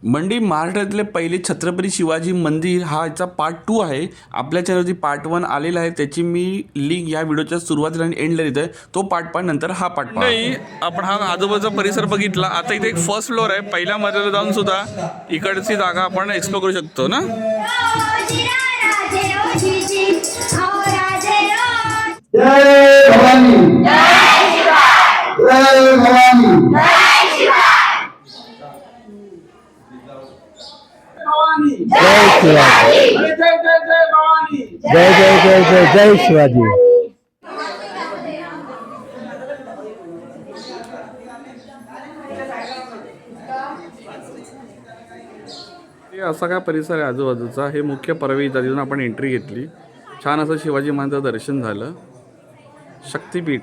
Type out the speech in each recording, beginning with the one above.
मंडी महाराष्ट्रातले पहिले छत्रपती शिवाजी मंदिर हा याचा पार्ट 2 आहे. आपल्या चॅनलवरती पार्ट 1 आलेला आहे, त्याची मी लिंक या व्हिडिओच्या सुरुवातीला आणि एंडला देतोय. तो पार्ट पहा, नंतर हा पार्ट पहा. नाही, आपण हा आजूबाजूचा परिसर बघितला. आता इथे एक फर्स्ट फ्लोअर आहे. पहिल्या मजल्याला जाऊन सुद्धा इकडची जागा आपण एक्सप्लोर करू शकतो ना. जय भवानी, जय शिवाय, जय भवानी, जय शिवाय, जय शिवाजी, जय जय जय जय भवानी, जय जय जय जय जय शिवाजी. असा काय परिसर आहे आजूबाजूचा. हे मुख्य प्रवेशद्वार, तिथून आपण एंट्री घेतली. छान असं शिवाजी महाराजांचं दर्शन झालं. शक्तिपीठ,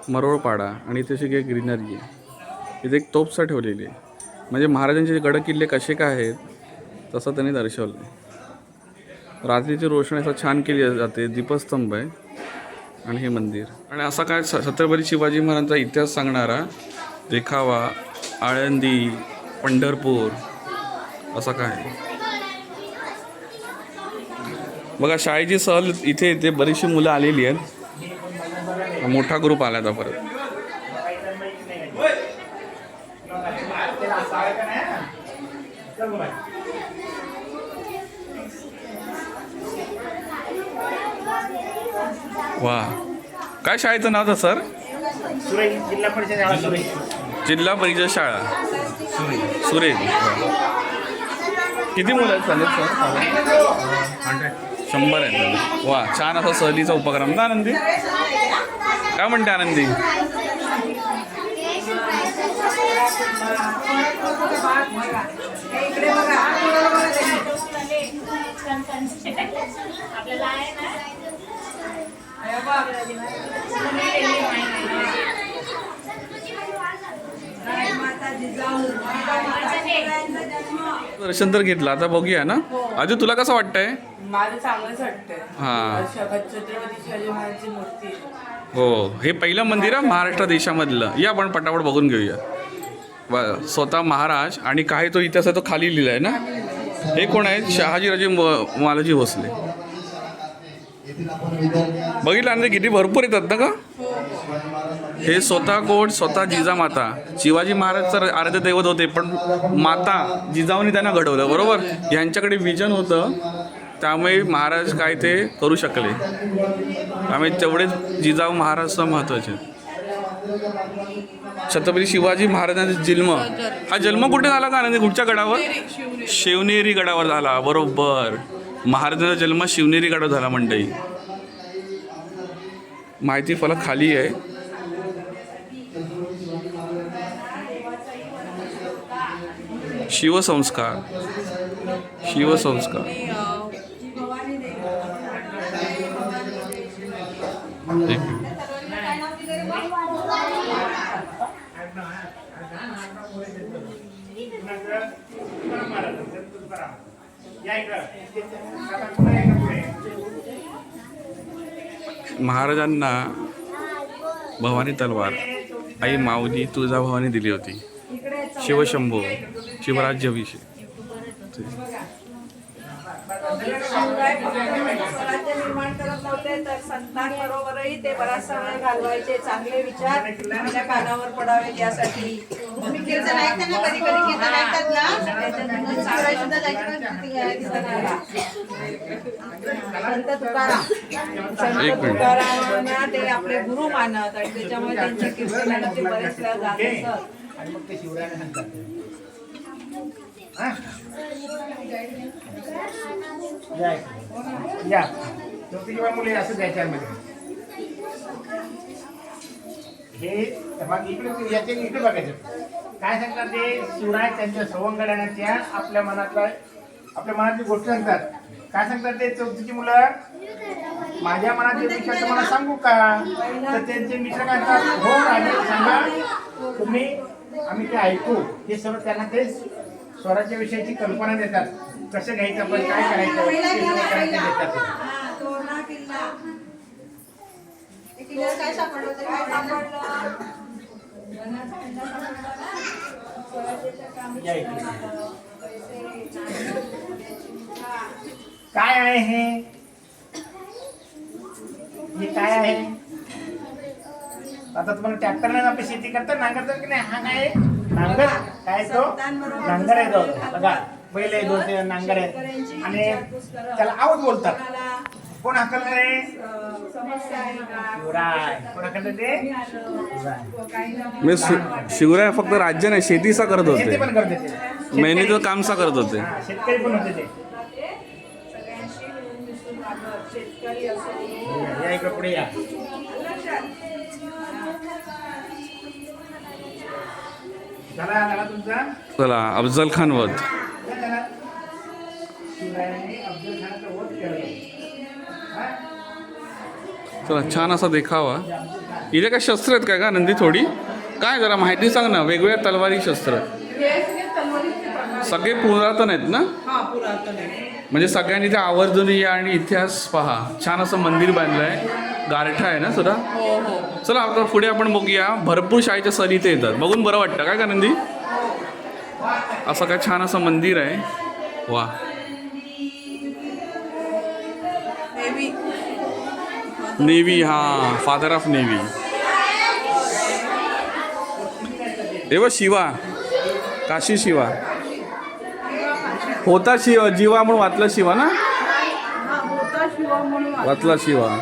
मरोळपाडा आणि इथे अशी काही ग्रीनरी आहे. इथे एक तोफसा ठेवलेली आहे, म्हणजे महाराजांचे गड किल्ले कसे काय आहेत तसं त्यांनी दर्शवलं. रात्रीची रोषणाई असं छान केली जाते. दीपस्तंभ आहे आणि हे मंदिर. आणि असा काय छत्रपती शिवाजी महाराजांचा इतिहास सांगणारा देखावा, आळंदी, पंढरपूर असा काय आहे बघा. शाळेची सहल इथे येते. बरीचशी मुलं आलेली आहेत. मोठा ग्रुप आला आता परत. वा, काय शाळेचं नाव होतं सर? जिल्हा परिषद शाळा सुरेश. जिल्हा परिषद शाळा सुरेश. किती मुलं आहेत चालेल सर? 100 आहेत. वा, छान असा सहलीचा उपक्रम ना. आनंदी काय म्हणते? आनंदी दर्शन तर घेतलं. आता बघूया ना. अजय, तुला कसं वाटतंय? माझं चांगलंच वाटतंय. हां, छत्रपती शिवाजी महाराजांची मूर्ती. हो, हे पहिलं मंदिर आहे महाराष्ट्र देशामधलं. या आपण पटापट बघून घेऊया. स्वतः महाराज आणि काही तो इतिहास आहे तो खाली लिहिला आहे ना. हे कोण आहेत? शहाजीराजे मालोजी भोसले. बघितलं आणि किती भरपूर येतात ना का. हे स्वतः कोण? स्वतः जिजामाता. शिवाजी महाराज तर आराध्य दैवत होते, पण माता जिजाऊनी त्यांना घडवलं. बरोबर, यांच्याकडे विजन होतं, त्यामुळे महाराज काय ते करू शकले. त्यामुळे तेवढेच जिजाऊ महाराज महत्त्वाचे. छत्रपती शिवाजी महाराजांचा जन्म, हा जन्म कुठे झाला का? आनंदी, कुठच्या गडावर? शिवनेरी गडावर झाला. बरोबर, महाराजांचा जन्म शिवनेरी गडावर झाला. मंडळी, माहिती फलक खाली आहे. शिवसंस्कार, शिवसंस्कार. महाराजांना भवानी तलवार आई माऊली तुळजाभवानी दिली होती. शिवशंभो, शिवराज्याभिषेक. स्वराज्य निर्माण करत नव्हते तर संतांबरोबरही ते बराचसा वेळ घालवायचे. चांगले विचार आपल्या कानावर पडावेत यासाठी. तुम्ही कीर्तन ऐकताना कधी कधी कीर्तन ऐकतात ना, संत तुकाराम, संत तुकारामांना ते आपले गुरु मानत आणि त्याच्यामुळे त्यांच्या कीर्तनाला ते बरेच वेळा जात असत. आणि मग ते शिवरायाने सांगतात या ज्योतिबा मुले असं द्यायच्यामध्ये हे इकडे याचे इकडे बघायचं. काय सांगतात ते? शिवराय त्यांच्या सवंगड्यांच्या आपल्या मनातली गोष्ट सांगतात. काय सांगतात ते? चौथीची मुलं, माझ्या मनात जे विचार तुम्हाला सांगू का? तर त्यांचे मित्र काय म्हणतात? हो राजे, सांगा तुम्ही, आम्ही ते ऐकू. हे सर्व त्यांना ते स्वराज्याविषयीची कल्पना देतात. कसं घ्यायचं, आपण काय करायचं देतात. काय सापडलं? या इकडे. काय आहे हे काय आहे? आता तुम्हाला ट्रॅक्टरने आपली शेती करतात, नांगरतात की नाही? हा काय नांगर? काय तो नांगर आहे तो. बघा बैल आहे, दोन ते नांगर आहे आणि त्याला आवत बोलतात. कोण हाकल रे? शिवराय. कोण हाकल ते? शिवराय. मी शिवराय फक्त राज्य नाही शेतीचा करत शेती होते, पण करते ते. मेहनतीचं कामसा करत होते. हा, शेतकरी पण होते ते. सगळ्यांशी मिळून मिसळून वागत, शेतकरी असो. या इकडे पुढे या. झाला तुमचा? चला अफजल खान वध. झाला. शिवरायाने अफजल खानाचा वध केला. हा? चला छान असा देखावा. इथे काय शस्त्र आहेत काय का नंदी? थोडी काय जरा माहिती सांग ना. वेगवेगळ्या तलवारी शस्त्र सगळे पुरातन आहेत ना? म्हणजे सगळ्यांनी ते आवर्जून या आणि इतिहास पहा. छान असं मंदिर बांधलं आहे, गारठा आहे ना सुद्धा. चला आता पुढे आपण बघूया. भरपूर शाळेच्या सर इथे येतात, बघून बरं वाटतं काय का नंदी? असं काय छान असं मंदिर आहे. वा नेव्ही, हा फादर ऑफ नेव्ही. हे शिवा, काशी शिवा होता. जीवा म्हणून वाचला शिवा ना, वाचला शिवा.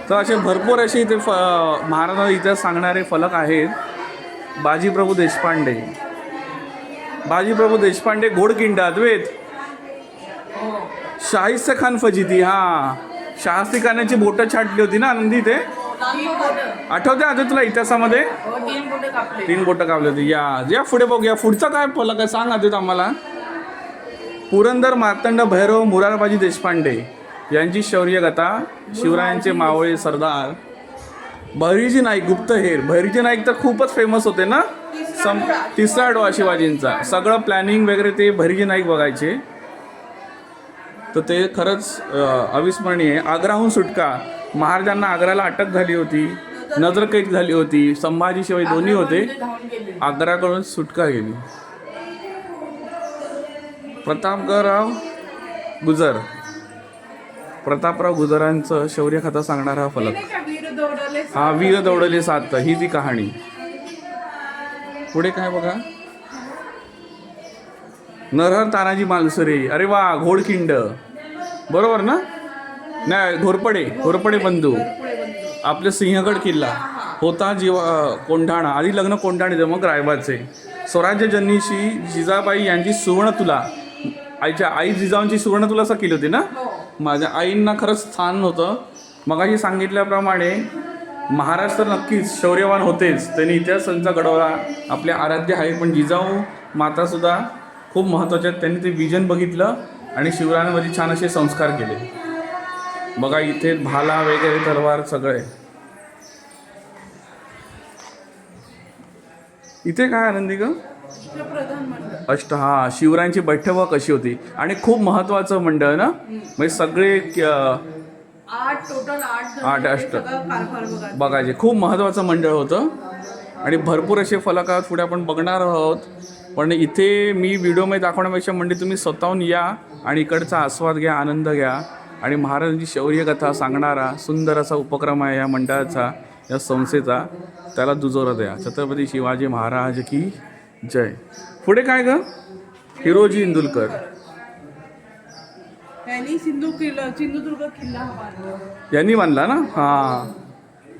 तर असे भरपूर असे इथे महाराजांचा इतिहास सांगणारे फलक आहेत. बाजीप्रभू देशपांडे घोडकिंडा द्वेत. शाहिस्ते खान फजिती, हा शाहिस्ते खानाची बोटं छाटली होती ना आनंदी. ते आठवते तुला इतिहासामध्ये? 3 बोटं कापली होती. या पुढे बघूया. पुढचा काय फलक आहे सांग आधी आम्हाला. पुरंदर मार्तंड भैरव मुरारबाजी देशपांडे यांची शौर्यगाथा. शिवरायांचे मावळे सरदार बहिरीजी नाईक गुप्तहेर. बहिरीजी नाईक तर खूपच फेमस होते ना. तिसरा डोळा शिवाजींचा. सगळं प्लॅनिंग वगैरे ते बहिरीजी नाईक बघायचे. तर ते खरंच अविस्मरणीय. आग्राहून सुटका. महाराजांना आग्र्याला अटक झाली होती, नजरकैद झाली होती. संभाजी शिवाजी दोन्ही होते. आग्राकडून सुटका गेली. प्रतापराव गुजरांचं शौर्यकथा सांगणारा हा फलक. हा वीर दौडले 7 ही ती कहाणी. पुढे काय बघा. नरहर तानाजी मालुसरे. अरे वा, घोडकिंड बरोबर ना? नाही, घोरपडे बंधू. आपले सिंहगड किल्ला होता. कोंढाणा आधी लग्न कोंढाणे, मग रायबाचे. स्वराज्य जन्नीशी जिजाबाई यांची सुवर्णतुला. आई जिजाऊंची सुवर्णतुला असं केली होती ना. माझ्या आईंना खरंच स्थान होतं. मगाशी सांगितल्याप्रमाणे महाराज तर नक्कीच शौर्यवान होतेच, त्यांनी इतिहासांचा घडवला. आपले आराध्य आहे, पण जिजाऊ मातासुद्धा खूप महत्त्वाच्या. त्यांनी ते विजन बघितलं आणि शिवरायांमध्ये छान असे संस्कार केले. बघा इथे भाला वगैरे, तलवार सगळे. इथे काय आनंदी ग? हा शिवरायांची बैठक कशी होती. आणि खूप महत्त्वाचं मंडळ ना, म्हणजे सगळे 8 बघायचे. खूप महत्त्वाचं मंडळ होतं आणि भरपूर असे फलक पुढे आपण बघणार आहोत. पण इथे मी व्हिडिओमध्ये दाखवण्यापेक्षा म्हणजे तुम्ही स्वतःहून या आणि इकडचा आस्वाद घ्या, आनंद घ्या. आणि महाराजांची शौर्यकथा सांगणारा सुंदर असा उपक्रम आहे या मंडळाचा, या संस्थेचा. त्याला दुजोरा द्या. छत्रपती शिवाजी महाराज की जय. पुढे काय ग? हिरोजी इंदुलकर सिंधुदुर्ग किल्ला यांनी बांधला ना. हां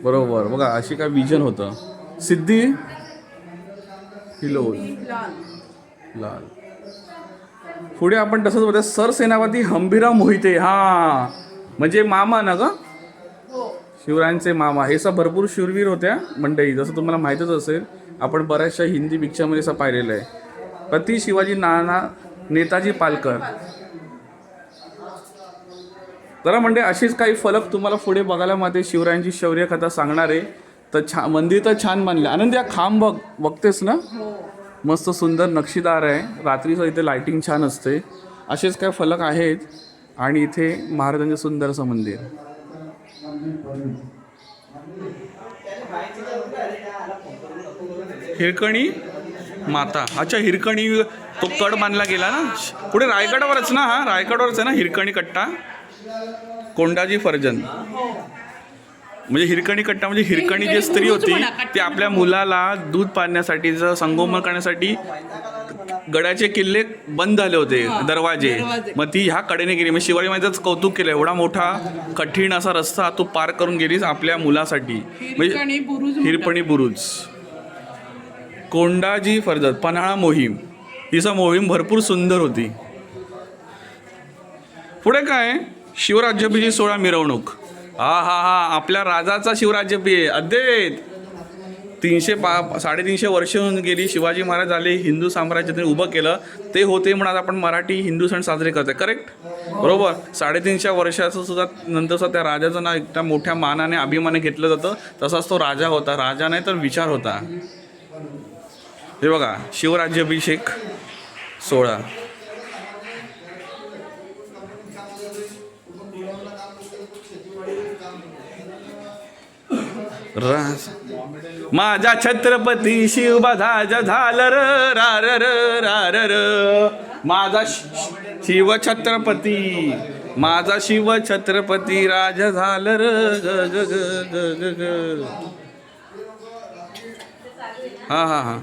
बरोबर. बघा अशी काय विजन होतं. सिद्धी हिलोल लाल. पुढे आपण तसंच बघा. सरसेनापती हंबीराव मोहिते. हां म्हणजे मामा ना ग, शिवरायांचे मामा. हे सब भरपूर शूरवीर होत्या मंडळी, जसं तुम्हाला माहीतच असेल. आपण बऱ्याचशा हिंदी पिक्चरमध्ये असं पाहिलेलं आहे. प्रति शिवाजी नाना नेताजी पालकर. जरा म्हणजे अशीच काही फलक तुम्हाला पुढे बघायला मिळते. शिवरायांची शौर्यकथा सांगणारे. तर मंदिर तर छान बांधले. आनंदी हा खांब बघतेस ना, मस्त सुंदर नक्षीदार आहे. रात्रीचं इथे लायटिंग छान असते. असेच काय फलक आहेत. आणि इथे महाराजांचं सुंदर असं मंदिर. हिरकणी माता. अच्छा, हिरकणी तो कड बांधला गेला ना पुढे रायगडावरच ना. हा रायगडावरच आहे ना हिरकणी कट्टा. कोंडाजी फर्जंद म्हणजे हिरकणी कट्टा म्हणजे हिरकणी जी स्त्री होती ती आपल्या मुलाला दूध पाजण्यासाठीचं संगोपन करण्यासाठी गडाचे किल्ले बंद झाले होते दरवाजे. मग ती ह्या कडेने गेली. मग शिवाजी महाराजांचं कौतुक केलं. एवढा मोठा कठीण असा रस्ता तू पार करून गेलीस आपल्या मुलासाठी. म्हणजे हिरकणी बुरुज. कोंडाजी फर्जंद पन्हाळा मोहीम. ही मोहीम भरपूर सुंदर होती. पुढे काय शिवराज्याभिषेक सोहळा मिरवणूक. हा हा हा आपल्या राजाचा शिवराज्याभिषेक अद्वैत 350-350 वर्ष होऊन गेली. शिवाजी महाराज आले हिंदू साम्राज्य त्यांनी उभं केलं ते होते म्हणून आपण मराठी हिंदू सण साजरे करतोय. करेक्ट बरोबर. 350 वर्षाचं सुद्धा नंतर सुद्धा त्या राजाचं नाव एकदम मोठ्या मानाने अभिमाने घेतलं जातं. तसाच तो राजा होता. राजा नाही तर विचार होता. हे बघा शिवराज्याभिषेक सोहळा. माझा छत्रपती शिवबाजा झालं र रार र रार र. माझा शिव छत्रपती माझा शिव छत्रपती राजा झालं र ग ग ग ग ग. हा हा हा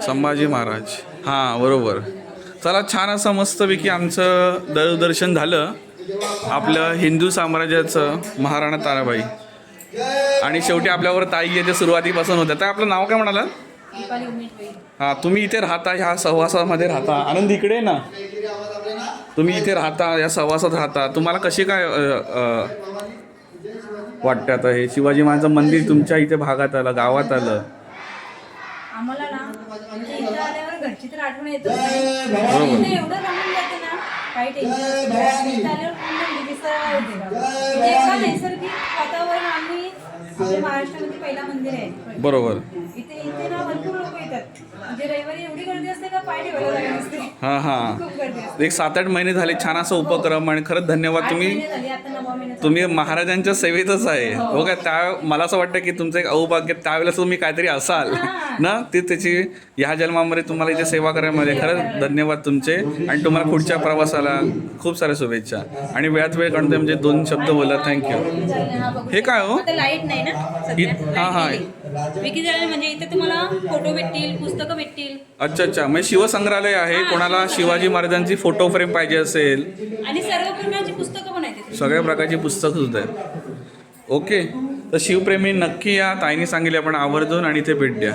संभाजी महाराज. हां बरोबर. चला छान असं मस्तपैकी आमचं देवदर्शन झालं. आपलं हिंदू साम्राज्याचं महाराणा ताराबाई. आणि शेवटी आपल्यावर ताई येते सुरुवातीपासून होत्या. तर आपलं नाव काय म्हणाला. हां तुम्ही इथे राहता ह्या सहवासामध्ये राहता. आनंद इकडे ना. तुम्ही इथे राहता या सहवासात राहता. तुम्हाला कशी काय वाटतं आता हे शिवाजी महाराजांचं मंदिर तुमच्या इथे भागात आलं गावात आलं. आम्हाला ना म्हणजे इथं आल्यावर घरची तर आठवण येतच नाही. एवढं रमून जाते ना काही टेन्शन नसतं. इथं आल्यावर पूर्ण विसरायला होते. म्हणजे एवढं नैसर्गिक वातावरण. आम्ही आपल्या महाराष्ट्रामध्ये पहिला मंदिर आहे बरोबर. इथे ना भरपूर लोक येतात. म्हणजे रविवारी एवढी गर्दी असते का पाय ठेवायला लागत नसते. हां हां खूप गर्दी असते. एक 7-8 महिने झाले छान असा उपक्रम. आणि खरंच धन्यवाद. 8 तुम्ही महिने झाले, आता 9वा महिना तुम्ही महाराजांच्या सेवेतच आहे हो का. त्या मला असं वाटतं की तुमचं एक अवभाग्य त्यावेळेला तुम्ही काहीतरी असाल ना. ते त्याची ह्या जन्मामध्ये तुम्हाला इथे सेवा करण्यामध्ये खरंच धन्यवाद तुमचे. आणि तुम्हाला पुढच्या प्रवासाला खूप साऱ्या शुभेच्छा. आणि वेळात वेळ काढून म्हणजे 2 शब्द बोला. थँक्यू. हे काय हो. लाईट नाही ना सध्या. हां हां विकी झाले म्हणजे इथे तुम्हाला फोटो भेटतील, पुस्तकं भेटतील. अच्छा अच्छा. म्हणजे शिवसंग्रहालय आहे. कोणाला शिवाजी महाराजांची फोटो फ्रेम पाहिजे असेल आणि सर्व प्रकारची पुस्तकं पण आहेत. सगळ्या प्रकारची पुस्तकं सुद्धा आहेत. ओके. तर शिवप्रेमी नक्की या. ताईने सांगितले आपण आवर्जून आणि इथे भेट द्या.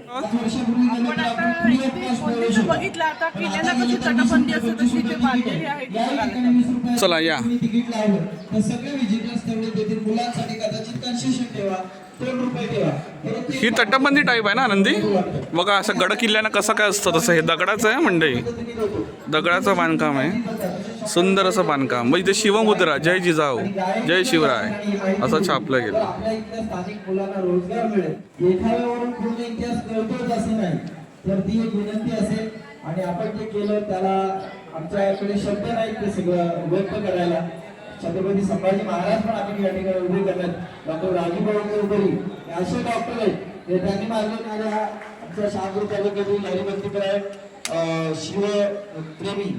आपण आता इथे बघितलं आता किल्ल्याला कशी तटबंदी असते तशी ते बांधलेली आहे ती बघायला. चला या. तिकीट लावलं तर सगळे विजिटर्स तेवढे देतील. मुलांसाठी कदाचित कन्सेशन ठेवा, ₹2 ठेवा. ही तटबंदी टाईप आहे ना आनंदी. बघा असं गड किल्ल्यानं कसं काय असतं तसं हे दगडाचं आहे मंडई. दगडाचं बांधकाम आहे. सुंदर असं बांधकाम. मग इथे शिवमुद्रा जय जिजाऊ जय शिवराय असं छापलं गेलं. आपल्या इथल्या स्थानिक मुलांना रोजगार मिळेल. एखाद्यावरून पूर्ण इतिहास कळतोच असं नाही. तर ती एक विनंती असेल. आणि आपण जे केलं त्याला आमच्याकडे शब्द नाहीत ते सगळं व्यक्त करायला. छत्रपती संभाजी महाराज पण आम्ही या ठिकाणी उभे करण्यात. डॉक्टर राजूभाऊ चौधरी हे असे डॉक्टर आहेत ते त्यांनी मार्गदर्शन आमच्या शहापूर तालुक्यातील हरिभक्तीपरायण शिवप्रेमी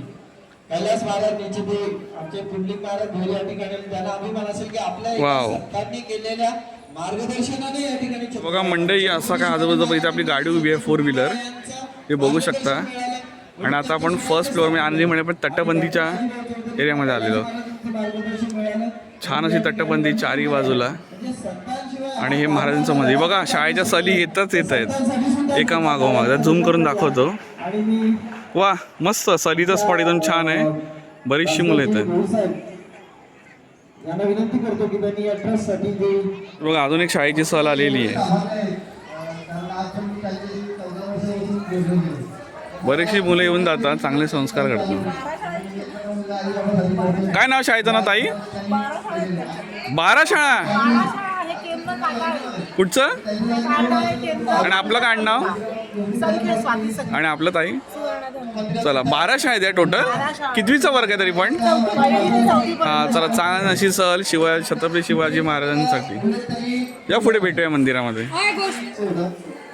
कैलास महाराज यांचे ते आमचे पुंडलिक महाराज भोर या ठिकाणी. त्यांना अभिमान असेल की आपल्या वाव. संतांनी केलेल्या मार्गदर्शनाने या ठिकाणी बघा मंडई असा काय आजूबाजूला इथे आपली गाडी उभी आहे 4 व्हीलर. हे बघू शकता. आणि आता आपण फर्स्ट फ्लोअर आणली म्हणजे आपण तटबंदीच्या एरियामध्ये आलेलो. छान अशी तटबंदी चारी बाजूला. आणि हे महाराजांचं मंदिर बघा. शाळेच्या सहली येत आहेत एका मागोमाग. झूम करून दाखवतो. वा मस्त सहलीचा स्पॉट एकदम छान आहे. बरीचशी मुलं येत आहेत. यांना विनंती करतो की त्यांनी या ट्रस्टसाठी जे बघा अजून एक शाळेची सहल आलेली आहे. बरीचशी मुलं येऊन जातात. चांगले संस्कार घडतात. काय नाव शाळेचं ना ताई. 12 शाळा. कुठचं. आणि आपलं काय नाव. आणि आपलं ताई. चला 12 शाळेत आहे टोटल. कितवीचा वर्ग आहे तरी पण. हां चला. चांगली अशी सहल छत्रपती शिवाजी महाराजांसाठी. या पुढे भेटूया मंदिरामध्ये. होतं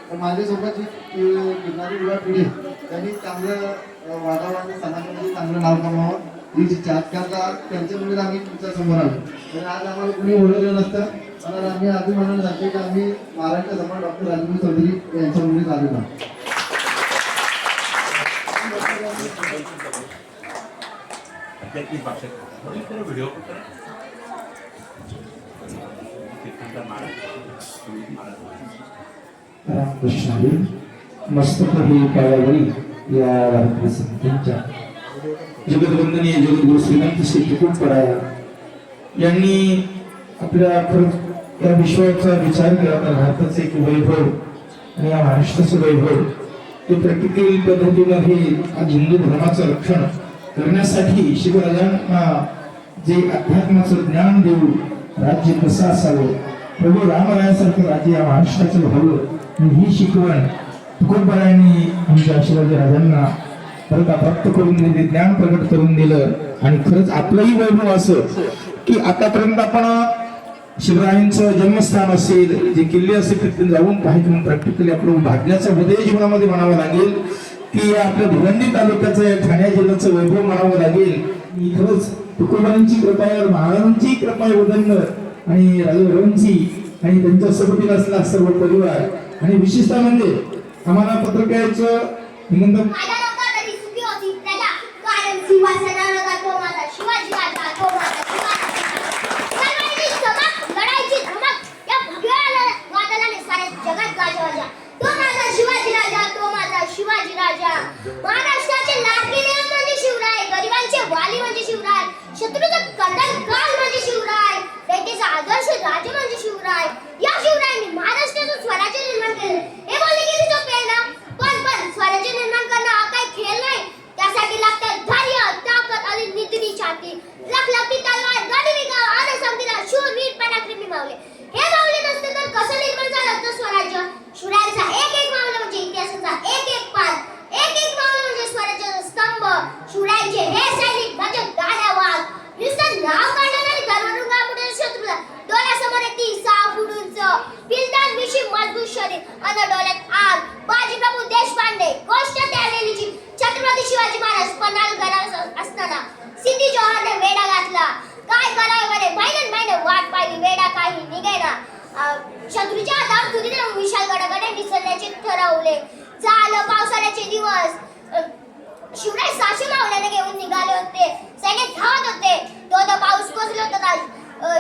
तर माझ्यासोबत जी गिरणारी युवा पिढी त्यांनी चांगलं वातावरण समाजामध्ये चांगलं नाव कमावं ही जी कारण त्यांच्यामुळे आम्ही तुमच्या समोर आलो. तर आज आम्हाला कुणी ओळखलं नसतं पण आम्ही अभिमानाने सांगतो की आम्ही महाराष्ट्र समोर डॉक्टर राजवीर चौधरी यांच्यामुळेच आलेलो आहोत. रामकृष्ण मस्तपणे पायावरी या रात्री संतांच्या जगदवंदनीय जगद्गुरु श्रीमंत श्री तुकोबराया यांनी आपल्या खरंच या विश्वाचा विचार केला तर भारताचे एक वैभव आणि या महाराष्ट्राचं वैभव ते प्रॅक्टिकल पद्धतीमध्ये आज हिंदू धर्माचं रक्षण करण्यासाठी शिवराजांना जे अध्यात्माचं ज्ञान देऊन राज्य कसं असावं प्रभू रामरायासारखं राज्य या महाराष्ट्राचं व्हावं आणि ही शिकवण तुकोबरायांनी आमच्या शिवाजी राजांना परत प्राप्त करून दिले, ज्ञान प्रकट करून दिलं. आणि खरंच आपलंही वैभव असं की आतापर्यंत आपण शिवरायांचं जन्मस्थान असेल जे किल्ले असेल तिथे जाऊन पाहिजे म्हणून प्रॅक्टिकली आपलं भाग्याचा उदय जीवनामध्ये म्हणावं लागेल की आपल्या भिवंडी तालुक्याचं ठाणे जिल्ह्याचं वैभव म्हणावं लागेल. ही खरंच तुकोबरायांची कृपा आहे, महाराजांची कृपा आहे उदंड आणि राजवरांची आणि त्यांच्या सोबतीला असलेला सर्व परिवार आणि विशेषतः म्हणजे आम्हाला पत्रकाराचं निबंध महाराष्ट्राचे लाडके देव म्हणजे शिवराय, गरिबांचे वाली म्हणजे शिवराय, शत्रूचा कंदलगाल म्हणजे शिवराय, दैत्याचा आदर्श राजा म्हणजे शिवराय. या शिवरायांनी महाराष्ट्राचं स्वराज्य निर्माण केलं. हे बोलले किती सोपे आहे ना, पण स्वराज्य निर्माण करणं हा काही खेळ नाही. त्यासाठी लागतं धैर्य, ताकद आणि निधडी छाती, लखलखती तलवार, गनिमी गाव आणि समतीला शूर वीर पराक्रमी मावले. हे मावले नसते तर कसं निर्माण झालं असतं स्वराज्य? शिवरायांचा एक एक मावलं म्हणजे इतिहासाचा एक एक पान, एक एक मावलं म्हणजे स्वराज्याचा स्तंभ. शिवरायांचे हे सैनिक म्हणजे गाड्या वाघ, नुसतं नाव काढलं आणि दरवरून गापुढे शत्रूला डोळ्यासमोर येते 6 फूट उंच पिलदान मिशी मजबूत शरीर अन डोळ्यात आग. बाजीप्रभू देशपांडे गोष्ट त्यावेळीची. छत्रपती शिवाजी महाराज पन्हाळगडावर असताना सिद्धी जोहरने वेढा घातला. काय करावे बरे महिने वाट पाहिली, वेढा काही निघेना. शत्रूच्या हातावर तुरीने विशाल गडाकडे निसरण्याचे ठरवले. झालं पावसाळ्याचे दिवस. शिवराय 600 मावल्याने घेऊन निघाले होते. सैनिक धावत होते. तो पाऊस कोसळत होता.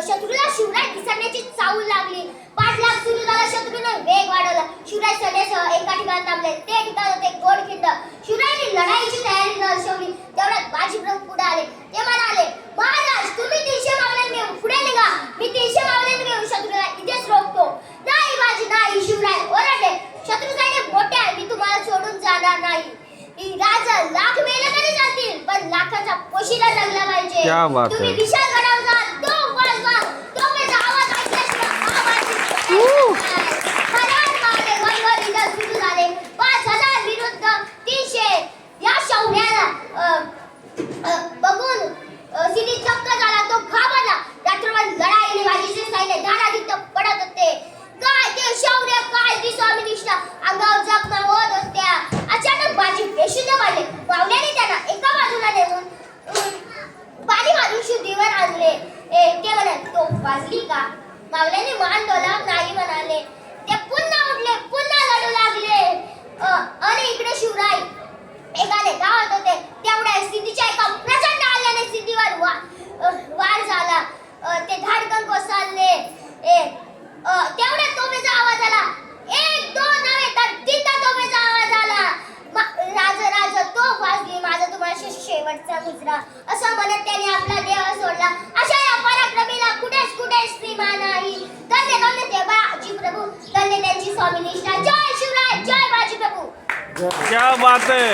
शत्रूला शिवराय घिसरण्याची चाहूल लागली. पाठलाग सुरू झाला. शत्रूने वेग वाढवला. शिवराय सैन्यासह एका ठिकाणी थांबले. ते ठिकाण होते गोडखिंड. शिवरायांनी लढाईची तयारी दर्शवली. तेवढ्यात बाजीप्रभू पुढे आले. ते म्हणाले, महाराज तुम्ही 300 मावल्यांनी घेऊन पुढे निघा. मी 300 मावल्यांनी घेऊन शत्रूला इथेच रोखतो. नाही बाजी नाही. शिवराय ओरडले, शत्रू सैनिक मोठे आहे, मी तुम्हाला सोडून जाणार नाही. राजा लाख मेले तरी जातील पण लाखाचा पोशिला लागला पाहिजे. क्या बात तुम्ही है. विशाल गडावर जा. तो वाजवा. तो माझा आवाज ऐकल्याशिवाय आवाज हजार मावले गणगणित सुरू झाले. 5000 विरुद्ध 300. या शौर्याला बघून सिद्धी चक्क झाला. तो घाबरला. रात्रभर लढाईने बाजीचे सैन्य धारातीत पडत होते. काय ते शौर्य, काय ती स्वामी निष्ठा अंगावर जखमा होत होत्या. अचानक बाजी बेशुद्ध पडले. मावल्याने त्यांना एका बाजूला नेऊन पाणी मारून शुद्धीवर आणले. ते म्हणाले, तो वाजली का? मावल्याने मान डोलावून नाही म्हणाले. ते पुन्हा उठले, पुन्हा लढू लागले. आणि इकडे शिवराय एकाने गावात होते. तेवढ्या सिद्धीच्या एका प्रचंड आल्याने सिद्धीवर वार झाला. ते धाडकन कोसळले. तेवढ्या तोफेचा आवाज आला. 1 2 नव्हे तर 3 तोफेचा आवाज आला. राज तोफ वाजली. माझा तुम्हाला शेवटचा मुजरा असं म्हणत त्याने आपला देह सोडला. अशा या पराक्रमीला कुठेच सीमा नाही. धन्य ते बाजीप्रभू, धन्य त्यांची स्वामी निष्ठा. जय शिवराय, जय बाजीप्रभू. क्या बात आहे.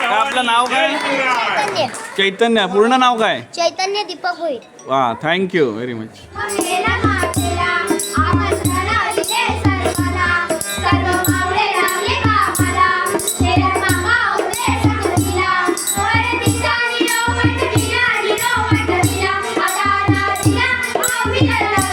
आपलं नाव काय? चैतन्य. चैतन्य. पूर्ण नाव काय? चैतन्य दीपक भोईर. वा, थँक्यू व्हेरी मच. Yeah.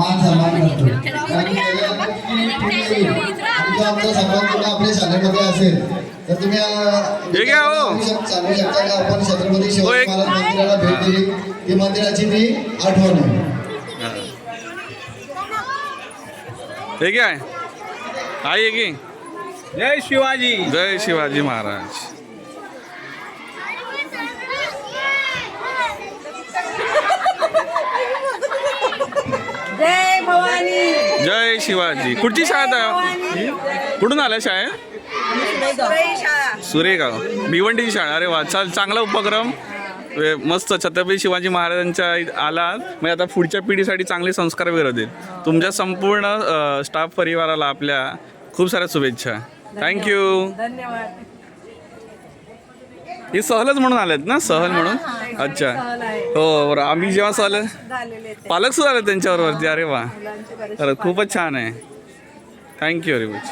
मान करतो. कारण जो आमचा सर्वांकडून आपल्या शाळेमध्ये असेल तर तुम्ही हे घ्या हो. सांगू शकता का आपण छत्रपती शिवाजी महाराज मंदिराला भेट दिली ती मंदिराची ती आठवण आहे. हे काय आई आहे की जय शिवाजी. जय शिवाजी महाराज. जय भवानी. जय शिवाजी. कुठची शाळा आहे? कुठून आल्या शाळेत? सुरेगाव भिवंडीची शाळा. अरे वा, चांगला उपक्रम. मस्त छत्रपती शिवाजी महाराजांच्या आला म्हणजे आता पुढच्या पिढीसाठी चांगले संस्कार वगैरे होतील. तुमच्या संपूर्ण स्टाफ परिवाराला आपल्या खूप साऱ्या शुभेच्छा. थँक्यू. धन्यवाद. ही सहलच म्हणून आलेत ना? सहल म्हणून. अच्छा. हो बरं. आम्ही जेव्हा सहल झालेले ते पालक सुद्धा आले त्यांच्याबरोवरती. अरे वा, मुलांचे बरेच खरं खूपच छान आहे. Thank you very much.